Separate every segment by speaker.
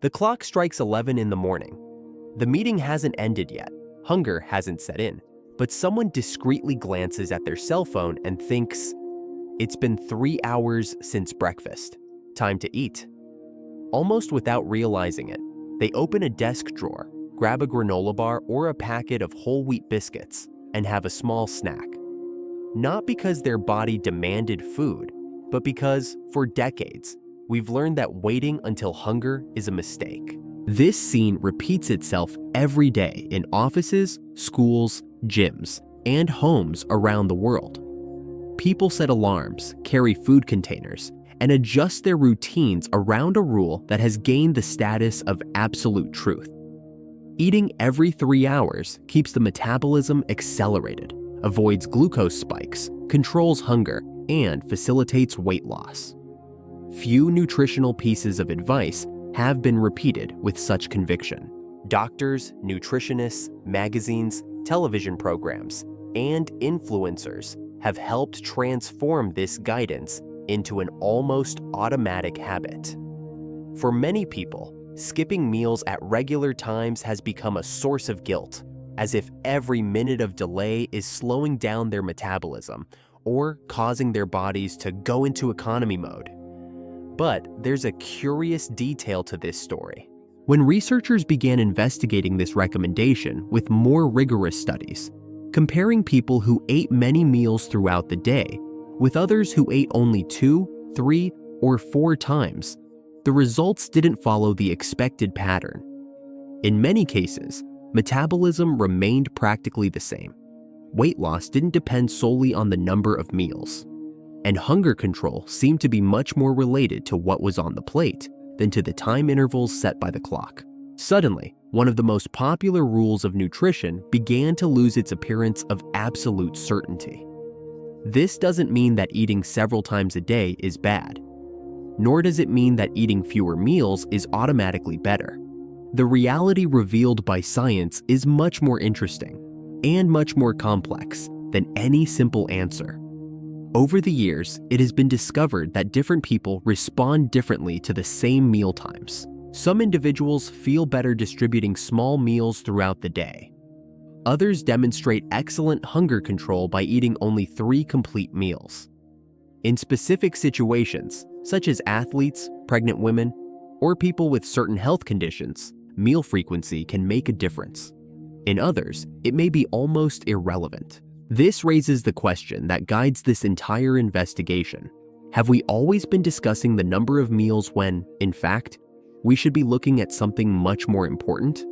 Speaker 1: The clock strikes 11 in the morning. The meeting hasn't ended yet. Hunger hasn't set in. But someone discreetly glances at their cell phone and thinks, it's been 3 hours since breakfast. Time to eat. Almost without realizing it, they open a desk drawer, grab a granola bar or a packet of whole wheat biscuits, and have a small snack. Not because their body demanded food, but because, for decades, we've learned that waiting until hunger is a mistake. This scene repeats itself every day in offices, schools, gyms, and homes around the world. People set alarms, carry food containers, and adjust their routines around a rule that has gained the status of absolute truth. Eating every 3 hours keeps the metabolism accelerated, avoids glucose spikes, controls hunger, and facilitates weight loss. Few nutritional pieces of advice have been repeated with such conviction. Doctors, nutritionists, magazines, television programs, and influencers have helped transform this guidance into an almost automatic habit. For many people, skipping meals at regular times has become a source of guilt, as if every minute of delay is slowing down their metabolism or causing their bodies to go into economy mode. But there's a curious detail to this story. When researchers began investigating this recommendation with more rigorous studies, comparing people who ate many meals throughout the day with others who ate only 2, 3, or 4 times, the results didn't follow the expected pattern. In many cases, metabolism remained practically the same. Weight loss didn't depend solely on the number of meals, and hunger control seemed to be much more related to what was on the plate than to the time intervals set by the clock. Suddenly, one of the most popular rules of nutrition began to lose its appearance of absolute certainty. This doesn't mean that eating several times a day is bad, nor does it mean that eating fewer meals is automatically better. The reality revealed by science is much more interesting and much more complex than any simple answer. Over the years, it has been discovered that different people respond differently to the same meal times. Some individuals feel better distributing small meals throughout the day. Others demonstrate excellent hunger control by eating only 3 complete meals. In specific situations, such as athletes, pregnant women, or people with certain health conditions, meal frequency can make a difference. In others, it may be almost irrelevant. This raises the question that guides this entire investigation. Have we always been discussing the number of meals when, in fact, we should be looking at something much more important?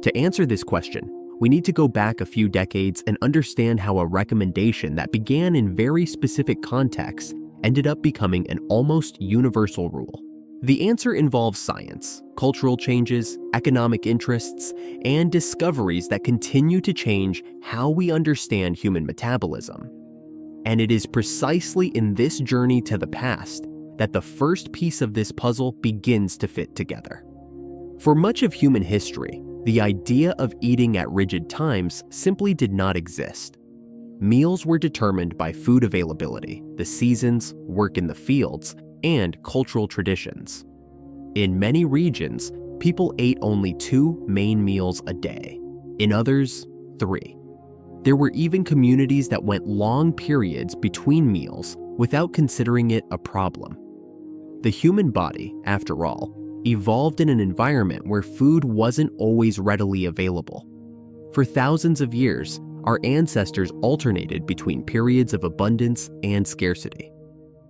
Speaker 1: To answer this question, we need to go back a few decades and understand how a recommendation that began in very specific contexts ended up becoming an almost universal rule. The answer involves science, cultural changes, economic interests, and discoveries that continue to change how we understand human metabolism. And it is precisely in this journey to the past that the first piece of this puzzle begins to fit together. For much of human history, the idea of eating at rigid times simply did not exist. Meals were determined by food availability, the seasons, work in the fields, and cultural traditions. In many regions, people ate only 2 main meals a day. In others, 3. There were even communities that went long periods between meals without considering it a problem. The human body, after all, evolved in an environment where food wasn't always readily available. For thousands of years, our ancestors alternated between periods of abundance and scarcity.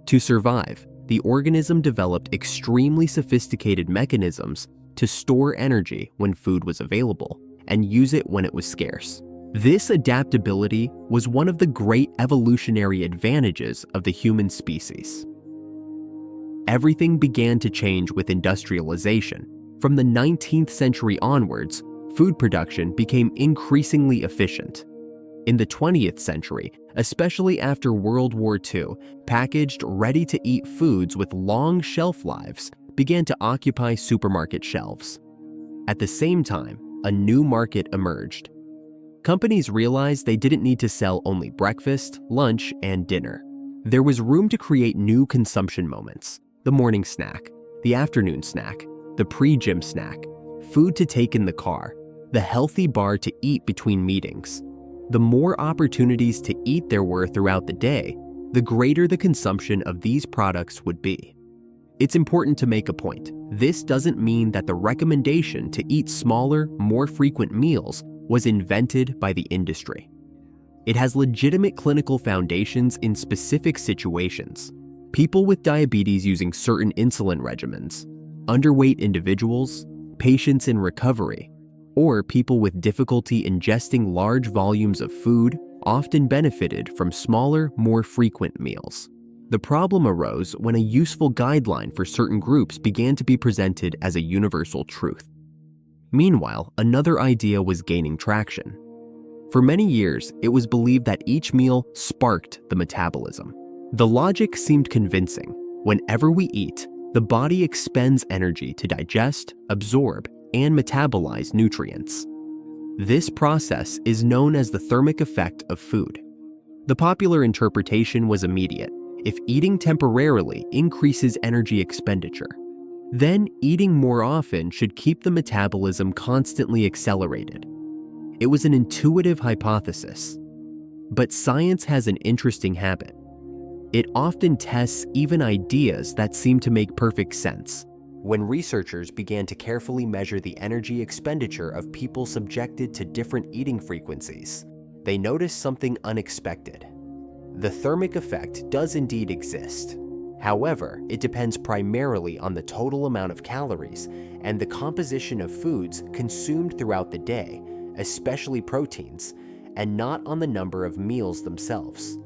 Speaker 1: To survive, the organism developed extremely sophisticated mechanisms to store energy when food was available and use it when it was scarce. This adaptability was one of the great evolutionary advantages of the human species. Everything began to change with industrialization. From the 19th century onwards, food production became increasingly efficient. In the 20th century, especially after World War II, packaged, ready-to-eat foods with long shelf lives began to occupy supermarket shelves. At the same time, a new market emerged. Companies realized they didn't need to sell only breakfast, lunch, and dinner. There was room to create new consumption moments: the morning snack, the afternoon snack, the pre-gym snack, food to take in the car, the healthy bar to eat between meetings. The more opportunities to eat there were throughout the day, the greater the consumption of these products would be. It's important to make a point. This doesn't mean that the recommendation to eat smaller, more frequent meals was invented by the industry. It has legitimate clinical foundations in specific situations. People with diabetes using certain insulin regimens, underweight individuals, patients in recovery, or people with difficulty ingesting large volumes of food often benefited from smaller, more frequent meals. The problem arose when a useful guideline for certain groups began to be presented as a universal truth. Meanwhile, another idea was gaining traction. For many years, it was believed that each meal sparked the metabolism. The logic seemed convincing. Whenever we eat, the body expends energy to digest, absorb, and metabolize nutrients. This process is known as the thermic effect of food. The popular interpretation was immediate. If eating temporarily increases energy expenditure, then eating more often should keep the metabolism constantly accelerated. It was an intuitive hypothesis. But science has an interesting habit. It often tests even ideas that seem to make perfect sense. When researchers began to carefully measure the energy expenditure of people subjected to different eating frequencies, they noticed something unexpected. The thermic effect does indeed exist. However, it depends primarily on the total amount of calories and the composition of foods consumed throughout the day, especially proteins, and not on the number of meals themselves.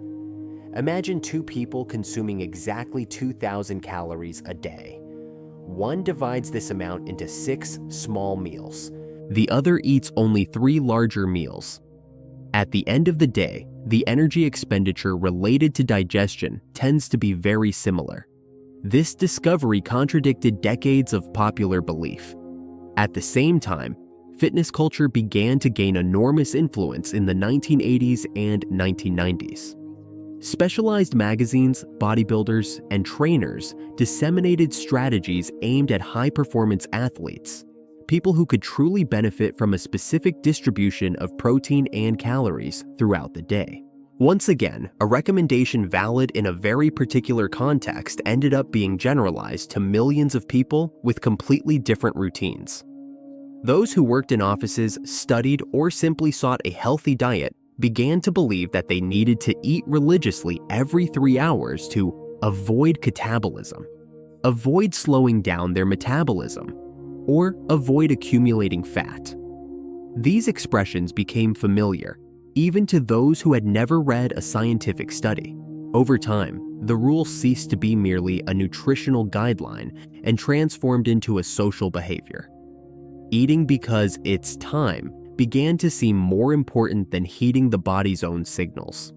Speaker 1: Imagine two people consuming exactly 2,000 calories a day. One divides this amount into 6 small meals. The other eats only 3 larger meals. At the end of the day, the energy expenditure related to digestion tends to be very similar. This discovery contradicted decades of popular belief. At the same time, fitness culture began to gain enormous influence in the 1980s and 1990s. Specialized magazines, bodybuilders, and trainers disseminated strategies aimed at high-performance athletes, people who could truly benefit from a specific distribution of protein and calories throughout the day. Once again, a recommendation valid in a very particular context ended up being generalized to millions of people with completely different routines. Those who worked in offices, studied, or simply sought a healthy diet began to believe that they needed to eat religiously every 3 hours to avoid catabolism, avoid slowing down their metabolism, or avoid accumulating fat. These expressions became familiar, even to those who had never read a scientific study. Over time, the rule ceased to be merely a nutritional guideline and transformed into a social behavior. Eating because it's time began to seem more important than heeding the body's own signals.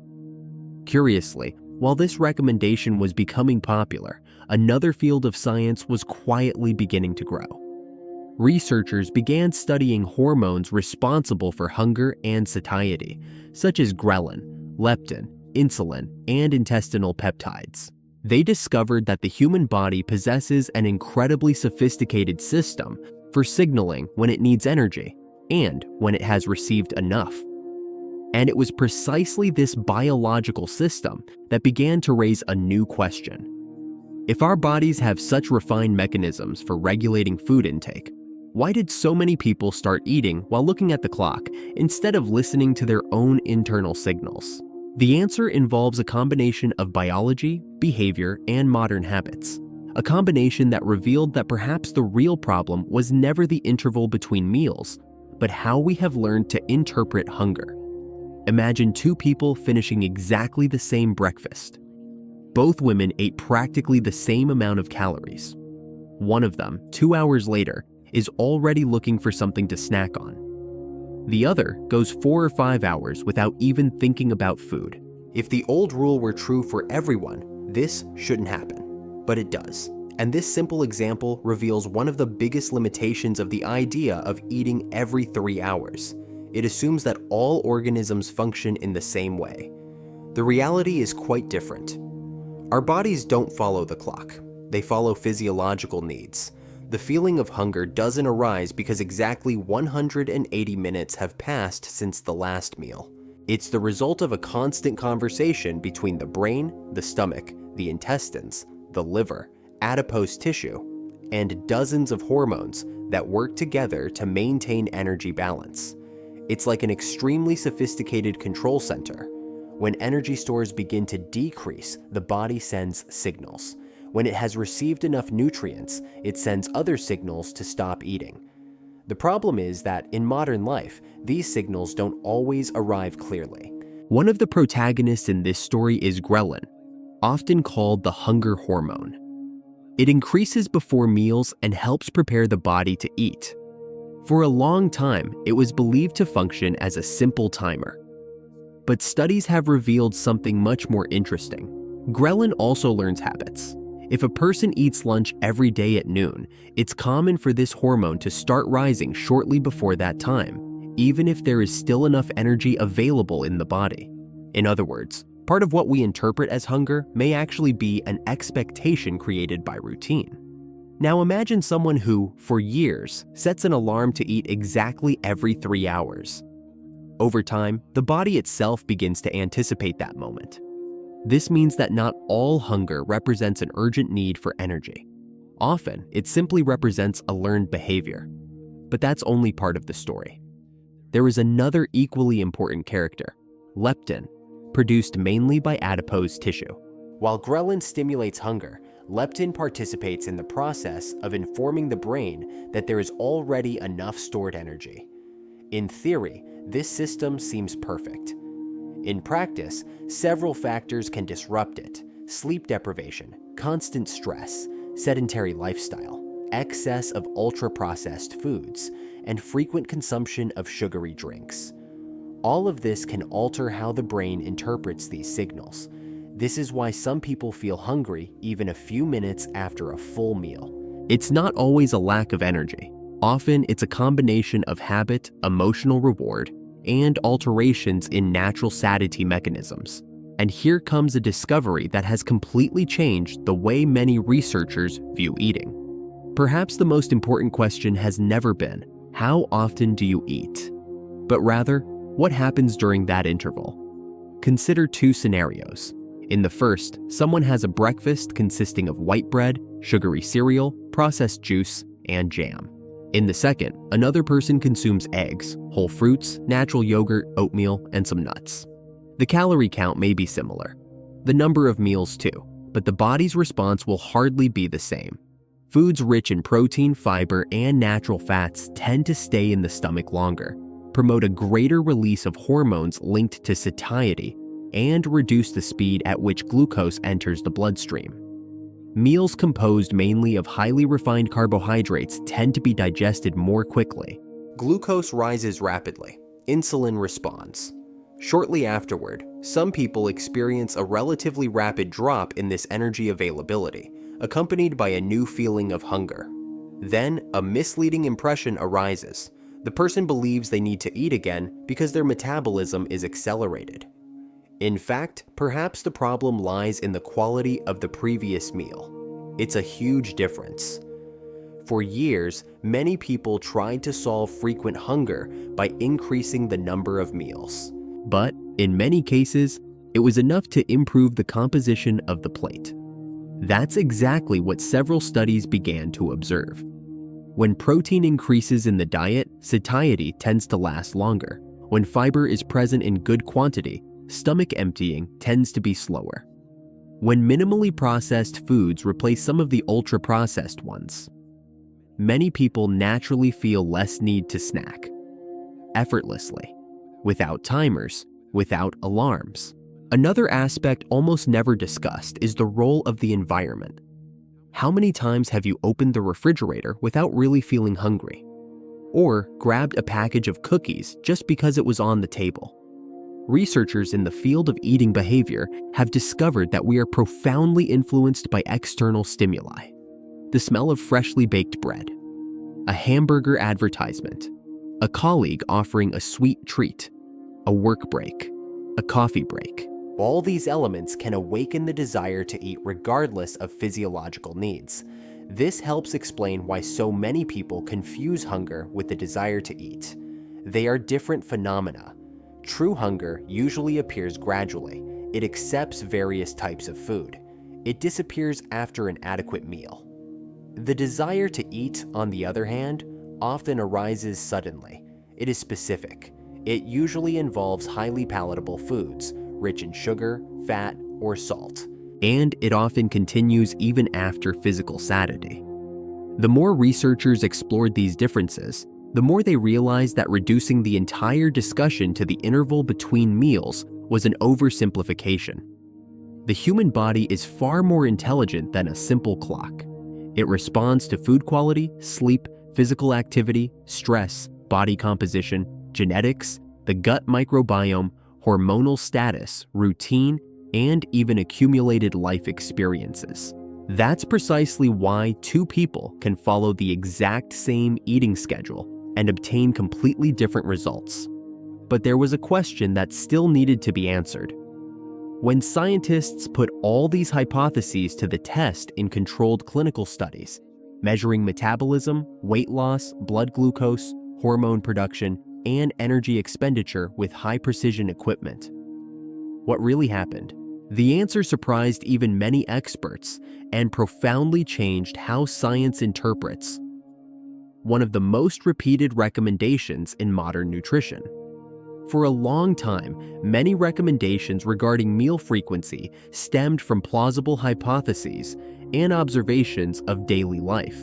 Speaker 1: Curiously, while this recommendation was becoming popular, another field of science was quietly beginning to grow. Researchers began studying hormones responsible for hunger and satiety, such as ghrelin, leptin, insulin, and intestinal peptides. They discovered that the human body possesses an incredibly sophisticated system for signaling when it needs energy and when it has received enough. And it was precisely this biological system that began to raise a new question. If our bodies have such refined mechanisms for regulating food intake, why did so many people start eating while looking at the clock instead of listening to their own internal signals? The answer involves a combination of biology, behavior, and modern habits. A combination that revealed that perhaps the real problem was never the interval between meals, but how we have learned to interpret hunger. Imagine two people finishing exactly the same breakfast. Both women ate practically the same amount of calories. One of them, 2 hours later, is already looking for something to snack on. The other goes 4 or 5 hours without even thinking about food. If the old rule were true for everyone, this shouldn't happen, but it does. And this simple example reveals one of the biggest limitations of the idea of eating every 3 hours. It assumes that all organisms function in the same way. The reality is quite different. Our bodies don't follow the clock. They follow physiological needs. The feeling of hunger doesn't arise because exactly 180 minutes have passed since the last meal. It's the result of a constant conversation between the brain, the stomach, the intestines, the liver, adipose tissue, and dozens of hormones that work together to maintain energy balance. It's like an extremely sophisticated control center. When energy stores begin to decrease, the body sends signals. When it has received enough nutrients, it sends other signals to stop eating. The problem is that in modern life, these signals don't always arrive clearly. One of the protagonists in this story is ghrelin, often called the hunger hormone. It increases before meals and helps prepare the body to eat. For a long time, it was believed to function as a simple timer. But studies have revealed something much more interesting. Ghrelin also learns habits. If a person eats lunch every day at noon, it's common for this hormone to start rising shortly before that time, even if there is still enough energy available in the body. In other words, part of what we interpret as hunger may actually be an expectation created by routine. Now imagine someone who, for years, sets an alarm to eat exactly every 3 hours. Over time, the body itself begins to anticipate that moment. This means that not all hunger represents an urgent need for energy. Often, it simply represents a learned behavior. But that's only part of the story. There is another equally important character, leptin, produced mainly by adipose tissue. While ghrelin stimulates hunger, leptin participates in the process of informing the brain that there is already enough stored energy. In theory, this system seems perfect. In practice, several factors can disrupt it: sleep deprivation, constant stress, sedentary lifestyle, excess of ultra-processed foods, and frequent consumption of sugary drinks. All of this can alter how the brain interprets these signals. This is why some people feel hungry even a few minutes after a full meal. It's not always a lack of energy. Often, it's a combination of habit, emotional reward, and alterations in natural satiety mechanisms. And here comes a discovery that has completely changed the way many researchers view eating. Perhaps the most important question has never been, how often do you eat? But rather, what happens during that interval? Consider 2 scenarios. In the first, someone has a breakfast consisting of white bread, sugary cereal, processed juice, and jam. In the second, another person consumes eggs, whole fruits, natural yogurt, oatmeal, and some nuts. The calorie count may be similar, the number of meals too, but the body's response will hardly be the same. Foods rich in protein, fiber, and natural fats tend to stay in the stomach longer, promote a greater release of hormones linked to satiety, and reduce the speed at which glucose enters the bloodstream. Meals composed mainly of highly refined carbohydrates tend to be digested more quickly. Glucose rises rapidly. Insulin responds. Shortly afterward, some people experience a relatively rapid drop in this energy availability, accompanied by a new feeling of hunger. Then, a misleading impression arises. The person believes they need to eat again because their metabolism is accelerated. In fact, perhaps the problem lies in the quality of the previous meal. It's a huge difference. For years, many people tried to solve frequent hunger by increasing the number of meals. But, in many cases, it was enough to improve the composition of the plate. That's exactly what several studies began to observe. When protein increases in the diet, satiety tends to last longer. When fiber is present in good quantity, stomach emptying tends to be slower. When minimally processed foods replace some of the ultra-processed ones, many people naturally feel less need to snack. Effortlessly, without timers, without alarms. Another aspect almost never discussed is the role of the environment. How many times have you opened the refrigerator without really feeling hungry? Or grabbed a package of cookies just because it was on the table? Researchers in the field of eating behavior have discovered that we are profoundly influenced by external stimuli. The smell of freshly baked bread, a hamburger advertisement, a colleague offering a sweet treat, a work break, a coffee break. All these elements can awaken the desire to eat regardless of physiological needs. This helps explain why so many people confuse hunger with the desire to eat. They are different phenomena. True hunger usually appears gradually. It accepts various types of food. It disappears after an adequate meal. The desire to eat, on the other hand, often arises suddenly. It is specific. It usually involves highly palatable foods, rich in sugar, fat, or salt. And it often continues even after physical satiety. The more researchers explored these differences, the more they realized that reducing the entire discussion to the interval between meals was an oversimplification. The human body is far more intelligent than a simple clock. It responds to food quality, sleep, physical activity, stress, body composition, genetics, the gut microbiome, hormonal status, routine, and even accumulated life experiences. That's precisely why two people can follow the exact same eating schedule and obtain completely different results. But there was a question that still needed to be answered. When scientists put all these hypotheses to the test in controlled clinical studies, measuring metabolism, weight loss, blood glucose, hormone production, and energy expenditure with high-precision equipment, what really happened? The answer surprised even many experts and profoundly changed how science interprets one of the most repeated recommendations in modern nutrition. For a long time, many recommendations regarding meal frequency stemmed from plausible hypotheses and observations of daily life.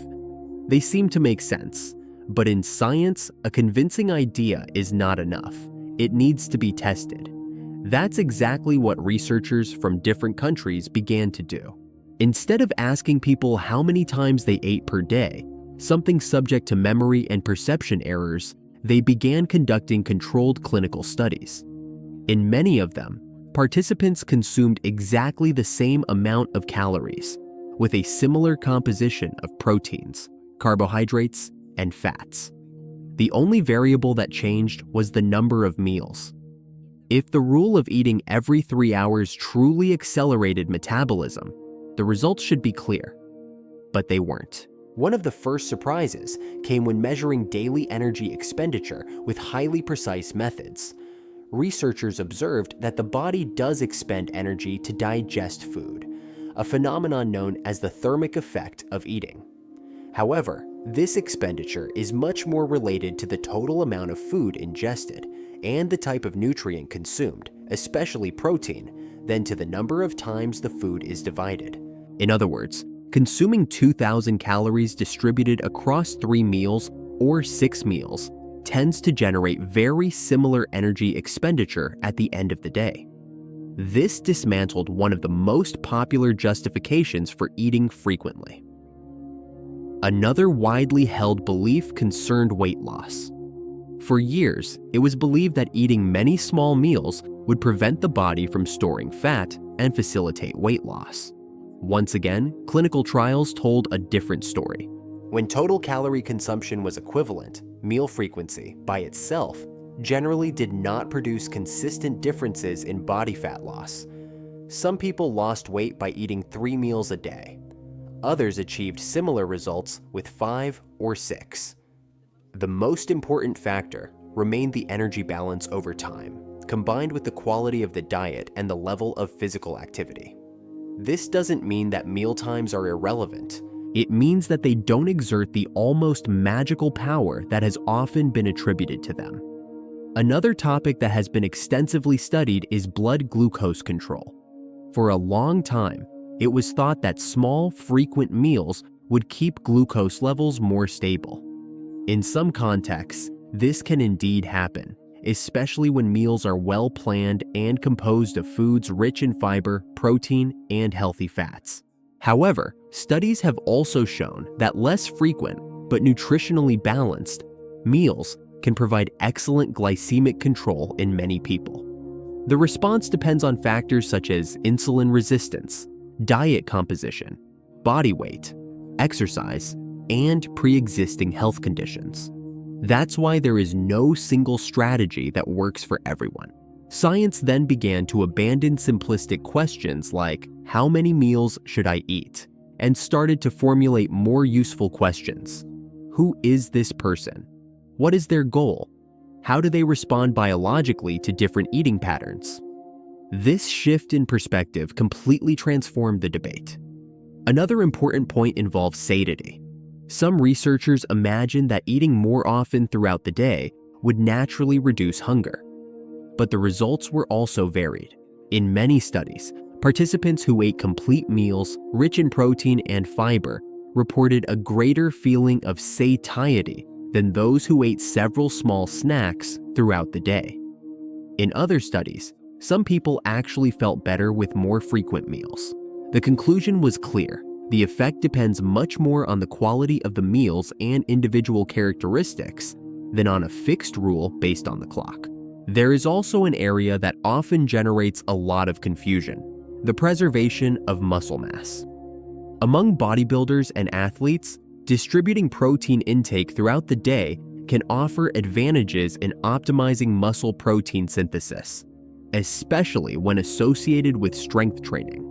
Speaker 1: They seem to make sense, but in science, a convincing idea is not enough. It needs to be tested. That's exactly what researchers from different countries began to do. Instead of asking people how many times they ate per day, something subject to memory and perception errors, they began conducting controlled clinical studies. In many of them, participants consumed exactly the same amount of calories, with a similar composition of proteins, carbohydrates, and fats. The only variable that changed was the number of meals. If the rule of eating every 3 hours truly accelerated metabolism, the results should be clear. But they weren't. One of the first surprises came when measuring daily energy expenditure with highly precise methods. Researchers observed that the body does expend energy to digest food, a phenomenon known as the thermic effect of eating. However, this expenditure is much more related to the total amount of food ingested and the type of nutrient consumed, especially protein, than to the number of times the food is divided. In other words, consuming 2,000 calories distributed across 3 meals or 6 meals tends to generate very similar energy expenditure at the end of the day. This dismantled one of the most popular justifications for eating frequently. Another widely held belief concerned weight loss. For years, it was believed that eating many small meals would prevent the body from storing fat and facilitate weight loss. Once again, clinical trials told a different story. When total calorie consumption was equivalent, meal frequency, by itself, generally did not produce consistent differences in body fat loss. Some people lost weight by eating 3 meals a day. Others achieved similar results with 5 or 6. The most important factor remained the energy balance over time, combined with the quality of the diet and the level of physical activity. This doesn't mean that mealtimes are irrelevant. It means that they don't exert the almost magical power that has often been attributed to them. Another topic that has been extensively studied is blood glucose control. For a long time, it was thought that small, frequent meals would keep glucose levels more stable. In some contexts, this can indeed happen, especially when meals are well planned and composed of foods rich in fiber, protein, and healthy fats. However, studies have also shown that less frequent, but nutritionally balanced, meals can provide excellent glycemic control in many people. The response depends on factors such as insulin resistance, diet composition, body weight, exercise, and pre-existing health conditions. That's why there is no single strategy that works for everyone. Science then began to abandon simplistic questions like, how many meals should I eat? and started to formulate more useful questions. Who is this person? What is their goal? How do they respond biologically to different eating patterns? This shift in perspective completely transformed the debate. Another important point involves satiety. Some researchers imagined that eating more often throughout the day would naturally reduce hunger. But the results were also varied. In many studies, participants who ate complete meals rich in protein and fiber reported a greater feeling of satiety than those who ate several small snacks throughout the day. In other studies, some people actually felt better with more frequent meals. The conclusion was clear. The effect depends much more on the quality of the meals and individual characteristics than on a fixed rule based on the clock. There is also an area that often generates a lot of confusion: the preservation of muscle mass. Among bodybuilders and athletes, distributing protein intake throughout the day can offer advantages in optimizing muscle protein synthesis, especially when associated with strength training.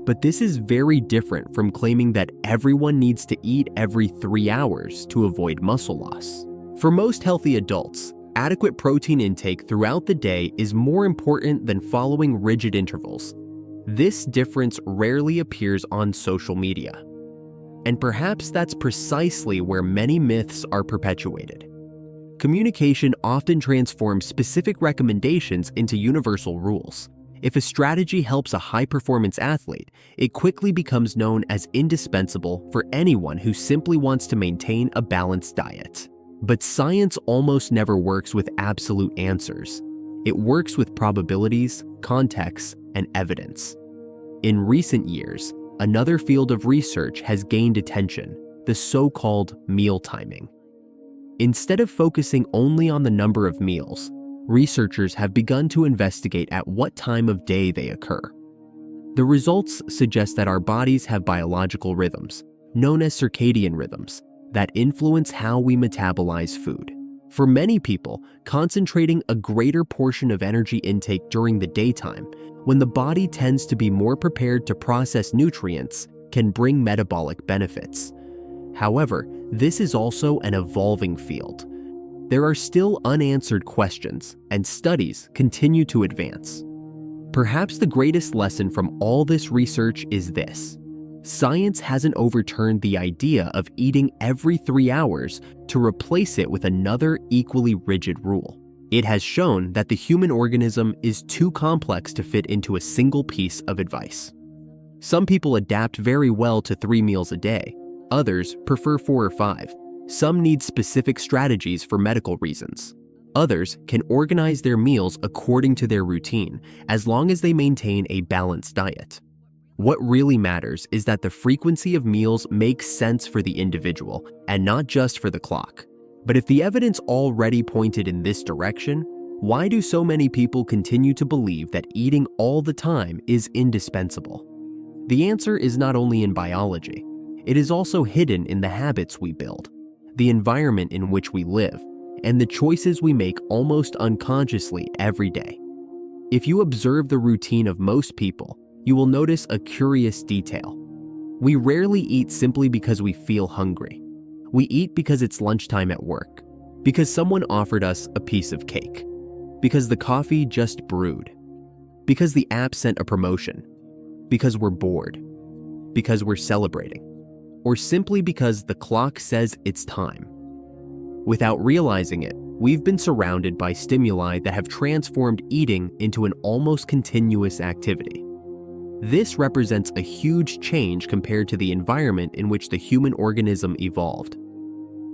Speaker 1: But this is very different from claiming that everyone needs to eat every 3 hours to avoid muscle loss. For most healthy adults, adequate protein intake throughout the day is more important than following rigid intervals. This difference rarely appears on social media. And perhaps that's precisely where many myths are perpetuated. Communication often transforms specific recommendations into universal rules. If a strategy helps a high-performance athlete, it quickly becomes known as indispensable for anyone who simply wants to maintain a balanced diet. But science almost never works with absolute answers. It works with probabilities, context, and evidence. In recent years, another field of research has gained attention: the so-called meal timing. Instead of focusing only on the number of meals, researchers have begun to investigate at what time of day they occur. The results suggest that our bodies have biological rhythms, known as circadian rhythms, that influence how we metabolize food. For many people, concentrating a greater portion of energy intake during the daytime, when the body tends to be more prepared to process nutrients, can bring metabolic benefits. However, this is also an evolving field. There are still unanswered questions, and studies continue to advance. Perhaps the greatest lesson from all this research is this: science hasn't overturned the idea of eating every 3 hours to replace it with another equally rigid rule. It has shown that the human organism is too complex to fit into a single piece of advice. Some people adapt very well to 3 meals a day. Others prefer 4 or 5. Some need specific strategies for medical reasons. Others can organize their meals according to their routine, as long as they maintain a balanced diet. What really matters is that the frequency of meals makes sense for the individual and not just for the clock. But if the evidence already pointed in this direction, why do so many people continue to believe that eating all the time is indispensable? The answer is not only in biology. It is also hidden in the habits we build, the environment in which we live, and the choices we make almost unconsciously every day. If you observe the routine of most people, you will notice a curious detail. We rarely eat simply because we feel hungry. We eat because it's lunchtime at work, because someone offered us a piece of cake, because the coffee just brewed, because the app sent a promotion, because we're bored, because we're celebrating, or simply because the clock says it's time. Without realizing it, we've been surrounded by stimuli that have transformed eating into an almost continuous activity. This represents a huge change compared to the environment in which the human organism evolved.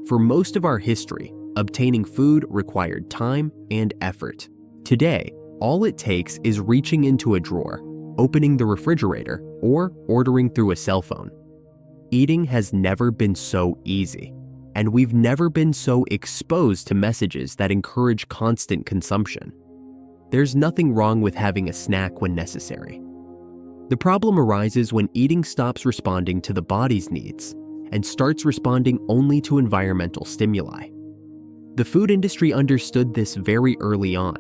Speaker 1: For most of our history, obtaining food required time and effort. Today, all it takes is reaching into a drawer, opening the refrigerator, or ordering through a cell phone. Eating has never been so easy, and we've never been so exposed to messages that encourage constant consumption. There's nothing wrong with having a snack when necessary. The problem arises when eating stops responding to the body's needs and starts responding only to environmental stimuli. The food industry understood this very early on.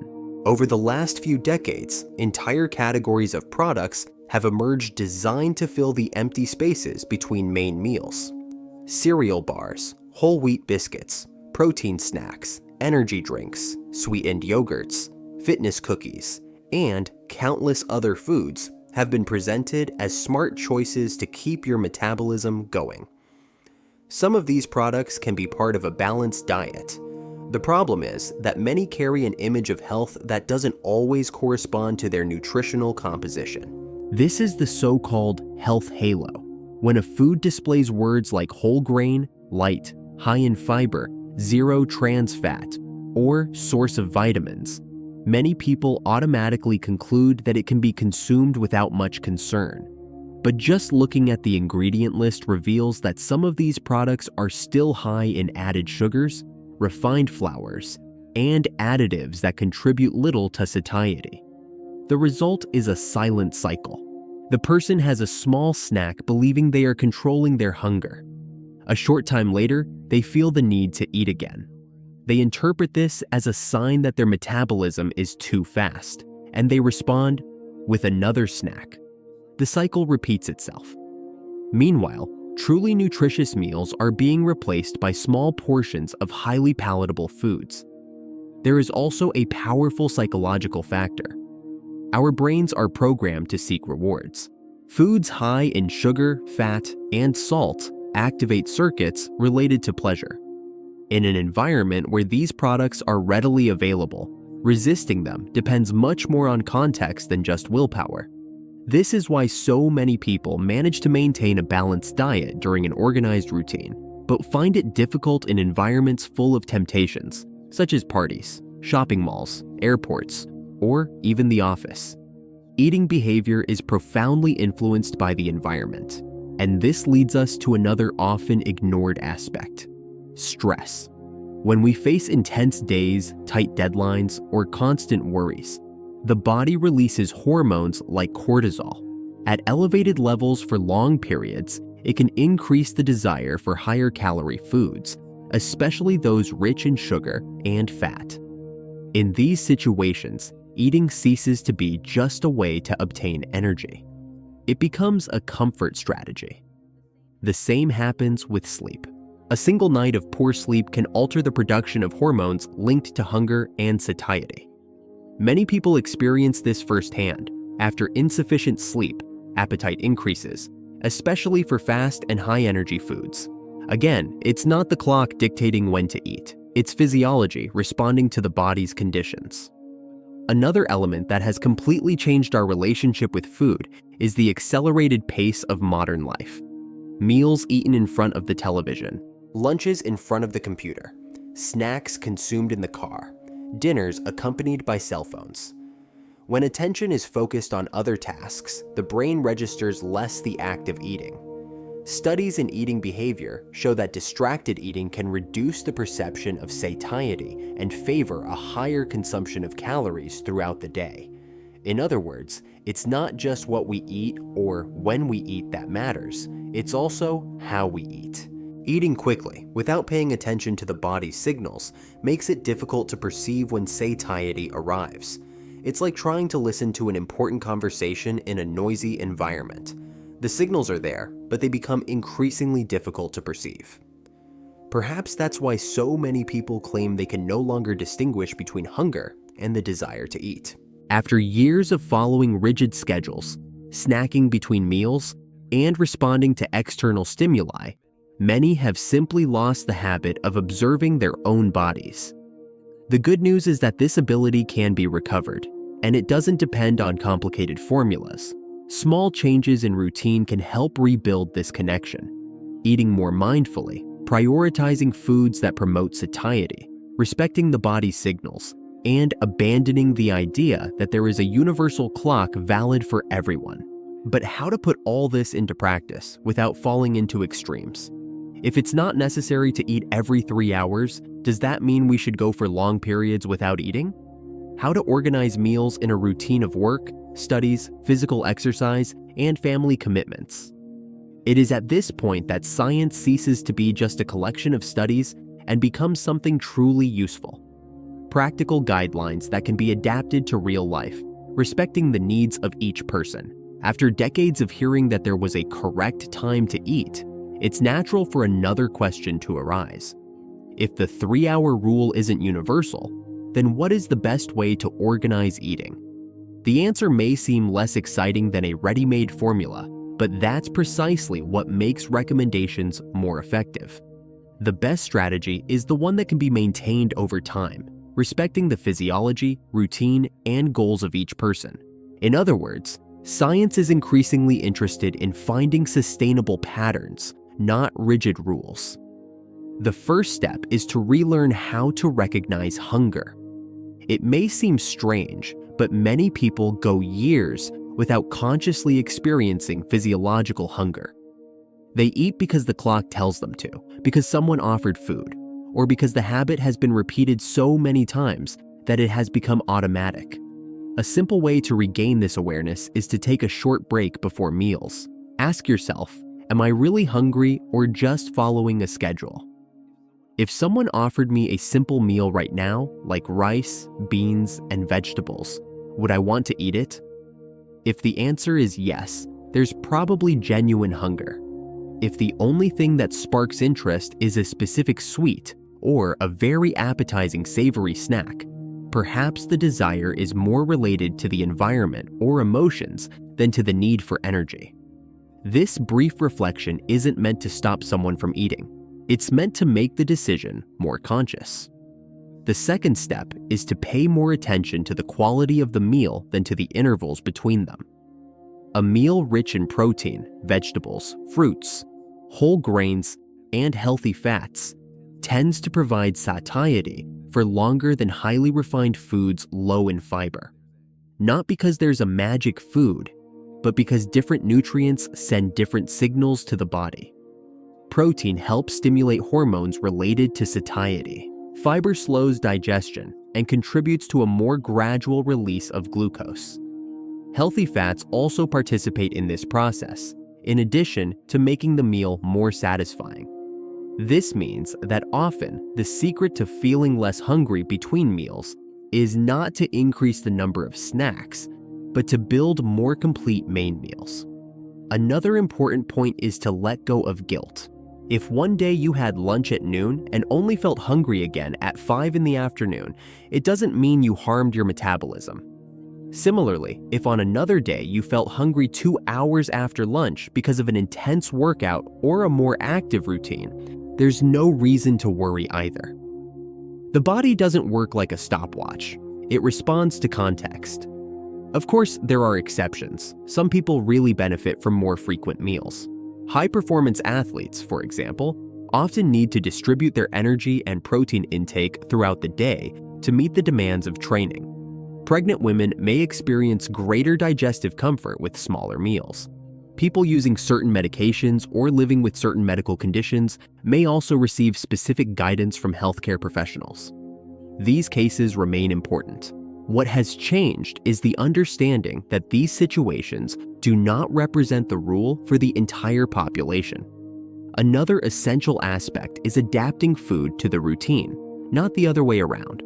Speaker 1: Over the last few decades, entire categories of products have emerged designed to fill the empty spaces between main meals. Cereal bars, whole wheat biscuits, protein snacks, energy drinks, sweetened yogurts, fitness cookies, and countless other foods have been presented as smart choices to keep your metabolism going. Some of these products can be part of a balanced diet. The problem is that many carry an image of health that doesn't always correspond to their nutritional composition. This is the so-called health halo, when a food displays words like whole grain, light, high in fiber, zero trans fat, or source of vitamins. Many people automatically conclude that it can be consumed without much concern. But just looking at the ingredient list reveals that some of these products are still high in added sugars, refined flours, and additives that contribute little to satiety. The result is a silent cycle. The person has a small snack believing they are controlling their hunger. A short time later, they feel the need to eat again. They interpret this as a sign that their metabolism is too fast, and they respond with another snack. The cycle repeats itself. Meanwhile, truly nutritious meals are being replaced by small portions of highly palatable foods. There is also a powerful psychological factor. Our brains are programmed to seek rewards. Foods high in sugar, fat, and salt activate circuits related to pleasure. In an environment where these products are readily available, resisting them depends much more on context than just willpower. This is why so many people manage to maintain a balanced diet during an organized routine, but find it difficult in environments full of temptations, such as parties, shopping malls, airports, or even the office. Eating behavior is profoundly influenced by the environment, and this leads us to another often ignored aspect: stress. When we face intense days, tight deadlines, or constant worries, the body releases hormones like cortisol. At elevated levels for long periods, it can increase the desire for higher calorie foods, especially those rich in sugar and fat. In these situations, eating ceases to be just a way to obtain energy. It becomes a comfort strategy. The same happens with sleep. A single night of poor sleep can alter the production of hormones linked to hunger and satiety. Many people experience this firsthand. After insufficient sleep, appetite increases, especially for fast and high-energy foods. Again, it's not the clock dictating when to eat. It's physiology responding to the body's conditions. Another element that has completely changed our relationship with food is the accelerated pace of modern life. Meals eaten in front of the television, lunches in front of the computer, snacks consumed in the car, dinners accompanied by cell phones. When attention is focused on other tasks, the brain registers less the act of eating. Studies in eating behavior show that distracted eating can reduce the perception of satiety and favor a higher consumption of calories throughout the day. In other words, it's not just what we eat or when we eat that matters, it's also how we eat. Eating quickly, without paying attention to the body's signals, makes it difficult to perceive when satiety arrives. It's like trying to listen to an important conversation in a noisy environment. The signals are there, but they become increasingly difficult to perceive. Perhaps that's why so many people claim they can no longer distinguish between hunger and the desire to eat. After years of following rigid schedules, snacking between meals, and responding to external stimuli, many have simply lost the habit of observing their own bodies. The good news is that this ability can be recovered, and it doesn't depend on complicated formulas. Small changes in routine can help rebuild this connection. Eating more mindfully, prioritizing foods that promote satiety, respecting the body's signals, and abandoning the idea that there is a universal clock valid for everyone. But how to put all this into practice without falling into extremes? If it's not necessary to eat every 3 hours, does that mean we should go for long periods without eating? How to organize meals in a routine of work, studies, physical exercise, and family commitments. It is at this point that science ceases to be just a collection of studies and becomes something truly useful. Practical guidelines that can be adapted to real life, respecting the needs of each person, After decades of hearing that there was a correct time to eat, it's natural for another question to arise. If the 3-hour rule isn't universal, then what is the best way to organize eating? The answer may seem less exciting than a ready-made formula, but that's precisely what makes recommendations more effective. The best strategy is the one that can be maintained over time, respecting the physiology, routine, and goals of each person. In other words, science is increasingly interested in finding sustainable patterns, not rigid rules. The first step is to relearn how to recognize hunger. It may seem strange, but many people go years without consciously experiencing physiological hunger. They eat because the clock tells them to, because someone offered food, or because the habit has been repeated so many times that it has become automatic. A simple way to regain this awareness is to take a short break before meals. Ask yourself, am I really hungry or just following a schedule? If someone offered me a simple meal right now, like rice, beans, and vegetables, would I want to eat it? If the answer is yes, there's probably genuine hunger. If the only thing that sparks interest is a specific sweet or a very appetizing savory snack, perhaps the desire is more related to the environment or emotions than to the need for energy. This brief reflection isn't meant to stop someone from eating. It's meant to make the decision more conscious. The second step is to pay more attention to the quality of the meal than to the intervals between them. A meal rich in protein, vegetables, fruits, whole grains, and healthy fats tends to provide satiety for longer than highly refined foods low in fiber. Not because there's a magic food, but because different nutrients send different signals to the body. Protein helps stimulate hormones related to satiety. Fiber slows digestion and contributes to a more gradual release of glucose. Healthy fats also participate in this process, in addition to making the meal more satisfying. This means that often the secret to feeling less hungry between meals is not to increase the number of snacks, but to build more complete main meals. Another important point is to let go of guilt. If one day you had lunch at noon and only felt hungry again at 5 in the afternoon, it doesn't mean you harmed your metabolism. Similarly, if on another day you felt hungry 2 hours after lunch because of an intense workout or a more active routine, there's no reason to worry either. The body doesn't work like a stopwatch. It responds to context. Of course, there are exceptions. Some people really benefit from more frequent meals. High-performance athletes, for example, often need to distribute their energy and protein intake throughout the day to meet the demands of training. Pregnant women may experience greater digestive comfort with smaller meals. People using certain medications or living with certain medical conditions may also receive specific guidance from healthcare professionals. These cases remain important. What has changed is the understanding that these situations do not represent the rule for the entire population. Another essential aspect is adapting food to the routine, not the other way around.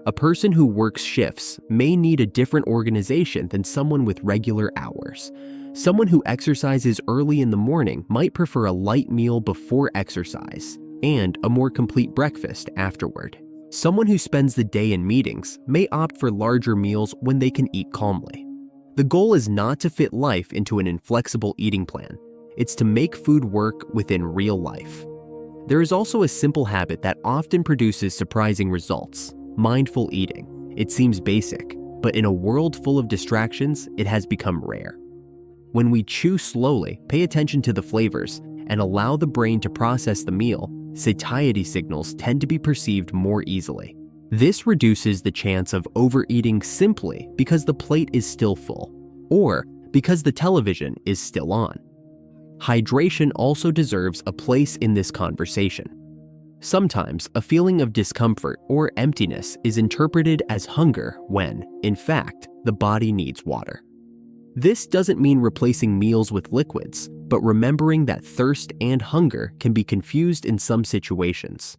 Speaker 1: A person who works shifts may need a different organization than someone with regular hours. Someone who exercises early in the morning might prefer a light meal before exercise and a more complete breakfast afterward. Someone who spends the day in meetings may opt for larger meals when they can eat calmly. The goal is not to fit life into an inflexible eating plan. It's to make food work within real life. There is also a simple habit that often produces surprising results: mindful eating. It seems basic, but in a world full of distractions, it has become rare. When we chew slowly, pay attention to the flavors, and allow the brain to process the meal, satiety signals tend to be perceived more easily. This reduces the chance of overeating simply because the plate is still full, or because the television is still on. Hydration also deserves a place in this conversation. Sometimes a feeling of discomfort or emptiness is interpreted as hunger when, in fact, the body needs water. This doesn't mean replacing meals with liquids, but remembering that thirst and hunger can be confused in some situations.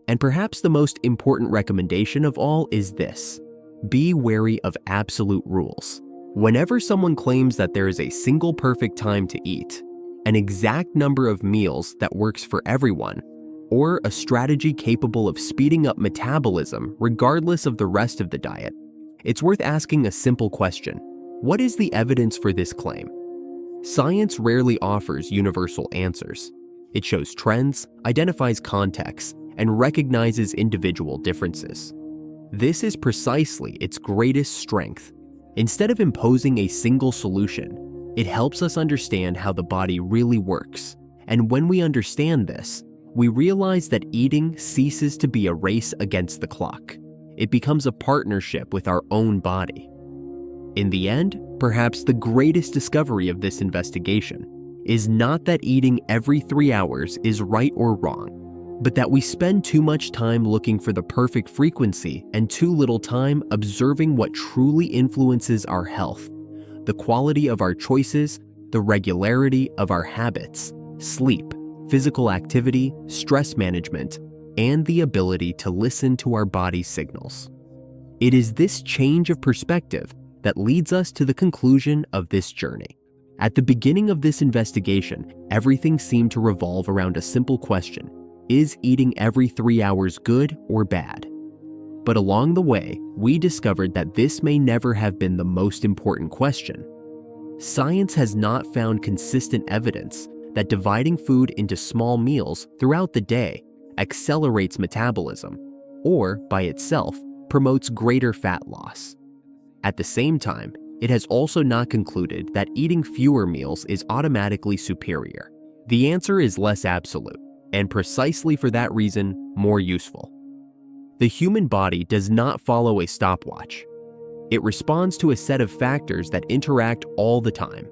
Speaker 1: And perhaps the most important recommendation of all is this: be wary of absolute rules. Whenever someone claims that there is a single perfect time to eat, an exact number of meals that works for everyone, or a strategy capable of speeding up metabolism regardless of the rest of the diet, it's worth asking a simple question. What is the evidence for this claim? Science rarely offers universal answers. It shows trends, identifies contexts, and recognizes individual differences. This is precisely its greatest strength. Instead of imposing a single solution, it helps us understand how the body really works. And when we understand this, we realize that eating ceases to be a race against the clock. It becomes a partnership with our own body. In the end, perhaps the greatest discovery of this investigation is not that eating every 3 hours is right or wrong, but that we spend too much time looking for the perfect frequency and too little time observing what truly influences our health, the quality of our choices, the regularity of our habits, sleep, physical activity, stress management, and the ability to listen to our body's signals. It is this change of perspective that leads us to the conclusion of this journey. At the beginning of this investigation, everything seemed to revolve around a simple question: is eating every 3 hours good or bad? But along the way, we discovered that this may never have been the most important question. Science has not found consistent evidence that dividing food into small meals throughout the day accelerates metabolism, or by itself promotes greater fat loss. At the same time, it has also not concluded that eating fewer meals is automatically superior. The answer is less absolute, and precisely for that reason, more useful. The human body does not follow a stopwatch. It responds to a set of factors that interact all the time: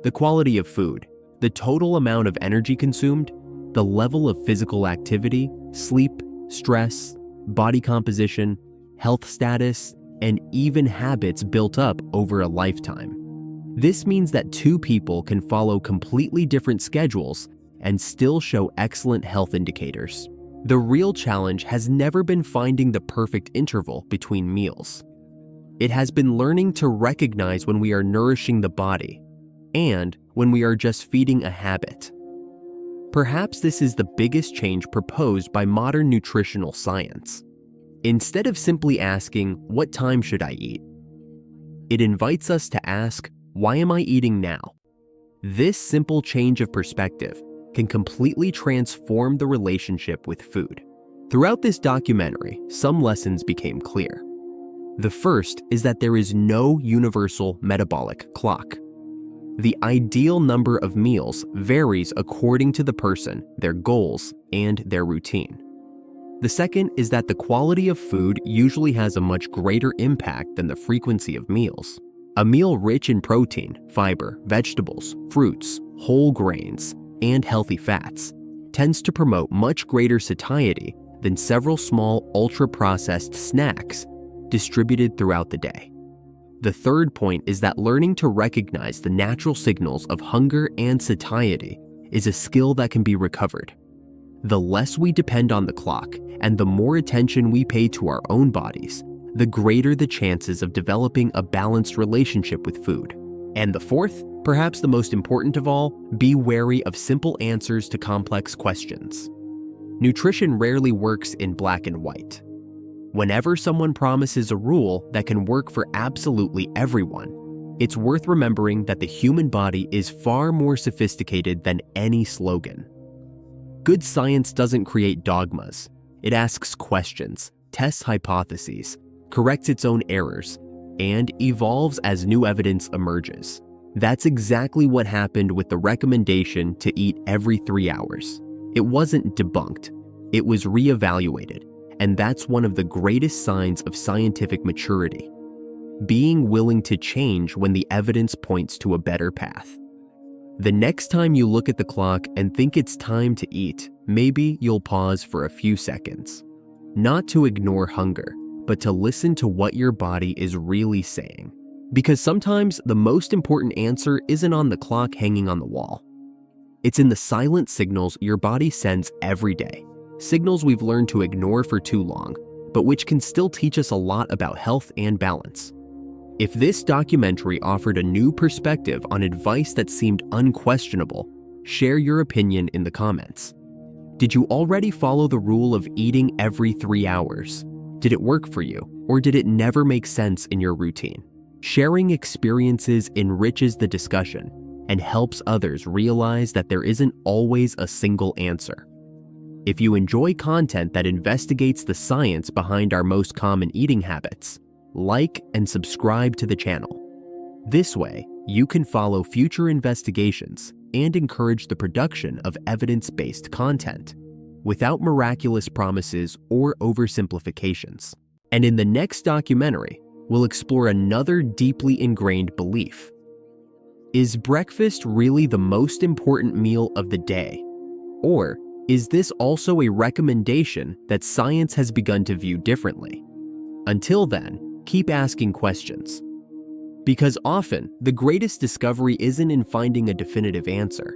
Speaker 1: the quality of food, the total amount of energy consumed, the level of physical activity, sleep, stress, body composition, health status, and even habits built up over a lifetime. This means that two people can follow completely different schedules and still show excellent health indicators. The real challenge has never been finding the perfect interval between meals. It has been learning to recognize when we are nourishing the body and when we are just feeding a habit. Perhaps this is the biggest change proposed by modern nutritional science. Instead of simply asking, "What time should I eat?" it invites us to ask, "Why am I eating now?" This simple change of perspective can completely transform the relationship with food. Throughout this documentary, some lessons became clear. The first is that there is no universal metabolic clock. The ideal number of meals varies according to the person, their goals, and their routine. The second is that the quality of food usually has a much greater impact than the frequency of meals. A meal rich in protein, fiber, vegetables, fruits, whole grains, and healthy fats tends to promote much greater satiety than several small ultra-processed snacks distributed throughout the day. The third point is that learning to recognize the natural signals of hunger and satiety is a skill that can be recovered. The less we depend on the clock and the more attention we pay to our own bodies, the greater the chances of developing a balanced relationship with food. And the fourth, perhaps the most important of all, be wary of simple answers to complex questions. Nutrition rarely works in black and white. Whenever someone promises a rule that can work for absolutely everyone, it's worth remembering that the human body is far more sophisticated than any slogan. Good science doesn't create dogmas. It asks questions, tests hypotheses, corrects its own errors, and evolves as new evidence emerges. That's exactly what happened with the recommendation to eat every 3 hours. It wasn't debunked, it was reevaluated, and that's one of the greatest signs of scientific maturity: being willing to change when the evidence points to a better path. The next time you look at the clock and think it's time to eat, maybe you'll pause for a few seconds. Not to ignore hunger, but to listen to what your body is really saying. Because sometimes the most important answer isn't on the clock hanging on the wall. It's in the silent signals your body sends every day. Signals we've learned to ignore for too long, but which can still teach us a lot about health and balance. If this documentary offered a new perspective on advice that seemed unquestionable, share your opinion in the comments. Did you already follow the rule of eating every 3 hours? Did it work for you, or did it never make sense in your routine? Sharing experiences enriches the discussion and helps others realize that there isn't always a single answer. If you enjoy content that investigates the science behind our most common eating habits, like and subscribe to the channel. This way, you can follow future investigations and encourage the production of evidence-based content without miraculous promises or oversimplifications. And in the next documentary, we'll explore another deeply ingrained belief. Is breakfast really the most important meal of the day? Or is this also a recommendation that science has begun to view differently? Until then, keep asking questions. Because often, the greatest discovery isn't in finding a definitive answer.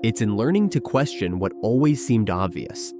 Speaker 1: It's in learning to question what always seemed obvious